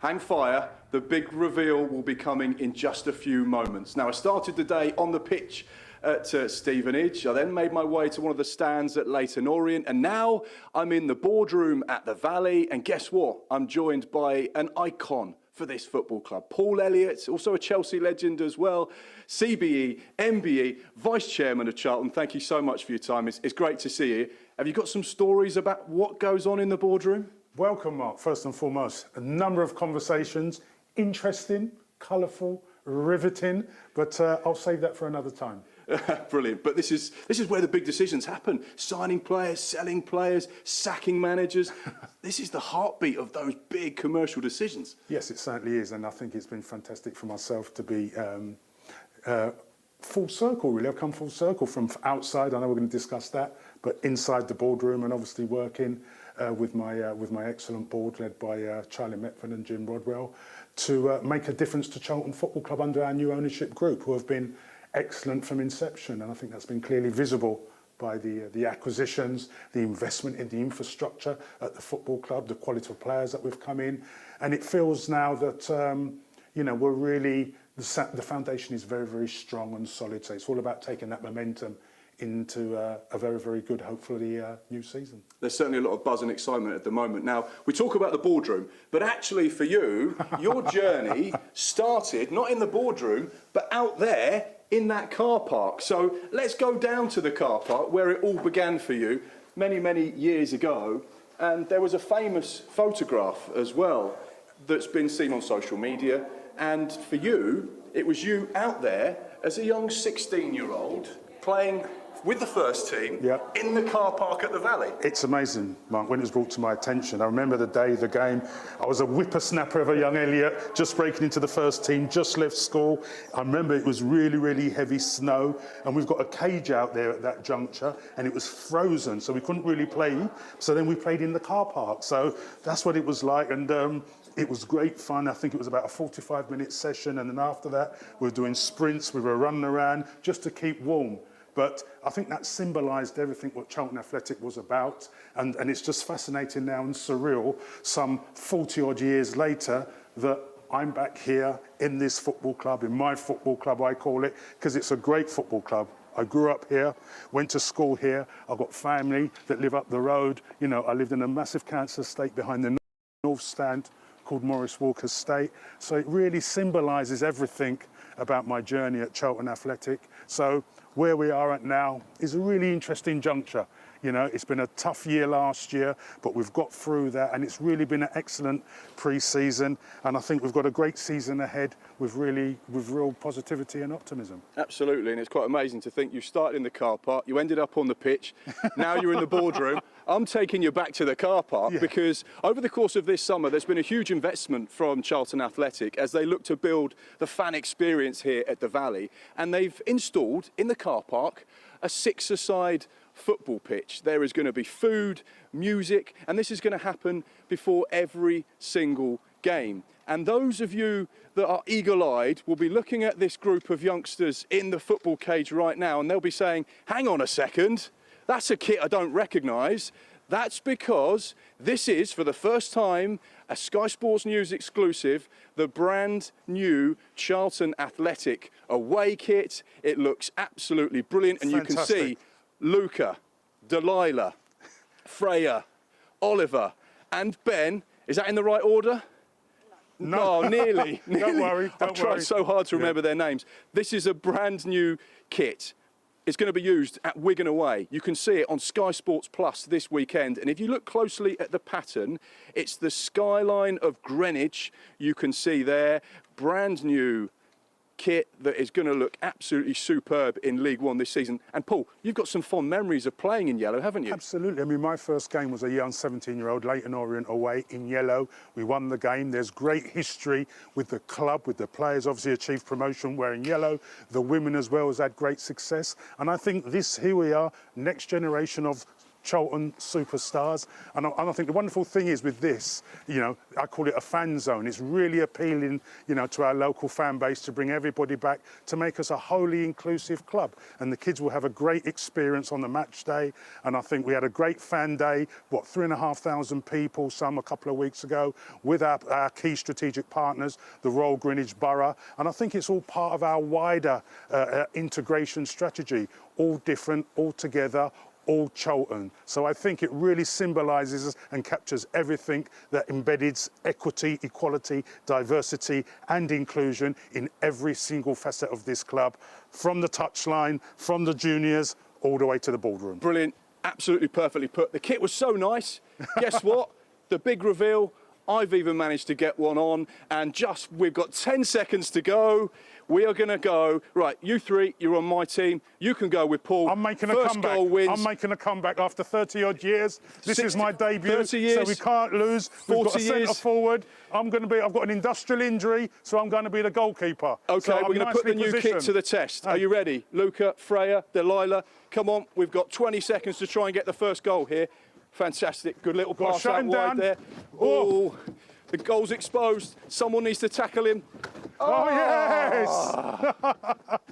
Hang fire, the big reveal will be coming in just a few moments. Now, I started the day on the pitch at Stevenage. I then made my way to one of the stands at Leyton Orient, and now I'm in the boardroom at the Valley. And guess what? I'm joined by an icon for this football club. Paul Elliott, also a Chelsea legend as well, CBE, MBE, Vice Chairman of Charlton. Thank you so much for your time. It's great to see you. Have you got some stories about what goes on in the boardroom? Welcome, Mark. First and foremost, a number of conversations, interesting, colourful, riveting, but I'll save that for another time. Brilliant. But this is where the big decisions happen. Signing players, selling players, sacking managers. This is the heartbeat of those big commercial decisions. Yes, it certainly is, and I think it's been fantastic for myself to be full circle, really. I've come full circle from outside. I know we're going to discuss that, but inside the boardroom and obviously working with my excellent board led by Charlie Metford and Jim Rodwell to make a difference to Charlton Football Club under our new ownership group, who have been excellent from inception, and I think that's been clearly visible by the acquisitions, the investment in the infrastructure at the football club, the quality of players that we've come in, and it feels now that we're really the foundation is very, very strong and solid. So it's all about taking that momentum into a very, very good, hopefully, new season. There's certainly a lot of buzz and excitement at the moment. Now, we talk about the boardroom, but actually for you, your journey started not in the boardroom, but out there in that car park. So let's go down to the car park where it all began for you many, many years ago. And there was a famous photograph as well that's been seen on social media. And for you, it was you out there as a young 16-year-old playing with the first team in the car park at the Valley. It's amazing, Mark, when it was brought to my attention. I remember the day, the game. I was a whippersnapper of a young Elliot, just breaking into the first team, just left school. I remember it was really, really heavy snow, and we've got a cage out there at that juncture, and it was frozen, so we couldn't really play. So then we played in the car park. So that's what it was like, and it was great fun. I think it was about a 45-minute session, and then after that, we were doing sprints, we were running around just to keep warm. But I think that symbolised everything what Charlton Athletic was about, and it's just fascinating now and surreal, some 40-odd years later, that I'm back here in this football club, in my football club, I call it, because it's a great football club. I grew up here, went to school here, I've got family that live up the road. You know, I lived in a massive council estate behind the North Stand called Maurice Walker Estate. So it really symbolises everything about my journey at Charlton Athletic. So where we are at now is a really interesting juncture. You know, it's been a tough year last year, but we've got through that, and it's really been an excellent pre-season. And I think we've got a great season ahead with real positivity and optimism. Absolutely, and it's quite amazing to think you started in the car park, you ended up on the pitch, now you're in the boardroom. I'm taking you back to the car park because over the course of this summer, there's been a huge investment from Charlton Athletic as they look to build the fan experience here at the Valley. And they've installed in the car park a six-a-side football pitch. There is going to be food, music, and this is going to happen before every single game. And those of you that are eagle-eyed will be looking at this group of youngsters in the football cage right now, and they'll be saying, hang on a second, that's a kit I don't recognise. That's because this is, for the first time, a Sky Sports News exclusive, the brand new Charlton Athletic away kit. It looks absolutely brilliant, and Fantastic. You can see Luca, Delilah, Freya, Oliver, and Ben. Is that in the right order? No, nearly. Don't worry. I've tried so hard to remember their names. This is a brand new kit. It's going to be used at Wigan Away. You can see it on Sky Sports Plus this weekend. And if you look closely at the pattern, it's the skyline of Greenwich. You can see there, brand new kit that is going to look absolutely superb in League One this season. And Paul, you've got some fond memories of playing in yellow, haven't you? Absolutely. I mean, my first game was a young 17-year-old Leyton Orient away in yellow. We won the game. There's great history with the club, with the players obviously achieved promotion wearing yellow. The women as well has had great success. And I think here we are, next generation of Charlton superstars. And I think the wonderful thing is with this, you know, I call it a fan zone. It's really appealing, you know, to our local fan base to bring everybody back, to make us a wholly inclusive club. And the kids will have a great experience on the match day. And I think we had a great fan day, 3,500 people, some a couple of weeks ago, with our key strategic partners, the Royal Greenwich Borough. And I think it's all part of our wider integration strategy, all different, all together, all Charlton. So I think it really symbolises and captures everything that embeds equity, equality, diversity and inclusion in every single facet of this club, from the touchline, from the juniors, all the way to the boardroom. Brilliant, absolutely perfectly put. The kit was so nice. Guess what? The big reveal, I've even managed to get one on, and we've got 10 seconds to go. We are going to go. Right, you three, you're on my team. You can go with Paul. I'm making a First comeback. goal wins. I'm making a comeback after 30-odd years. This is my debut, 30 years, so we can't lose. We've got a centre forward. I've got an industrial injury, so I'm going to be the goalkeeper. OK, so we're going to put the new kit to the test. Are you ready? Luca, Freya, Delilah, come on. We've got 20 seconds to try and get the first goal here. Fantastic. Good little pass out wide there. Oh, the goal's exposed. Someone needs to tackle him. Oh, yes!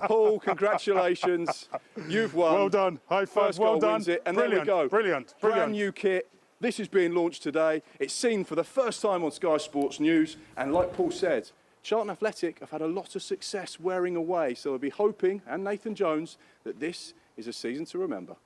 Paul, congratulations. You've won. Well done. High five. First Well goal done. wins it. And Brilliant. there we go. Brilliant. Brand new kit. This is being launched today. It's seen for the first time on Sky Sports News. And like Paul said, Charlton Athletic have had a lot of success wearing away. So we'll be hoping, and Nathan Jones, that this is a season to remember.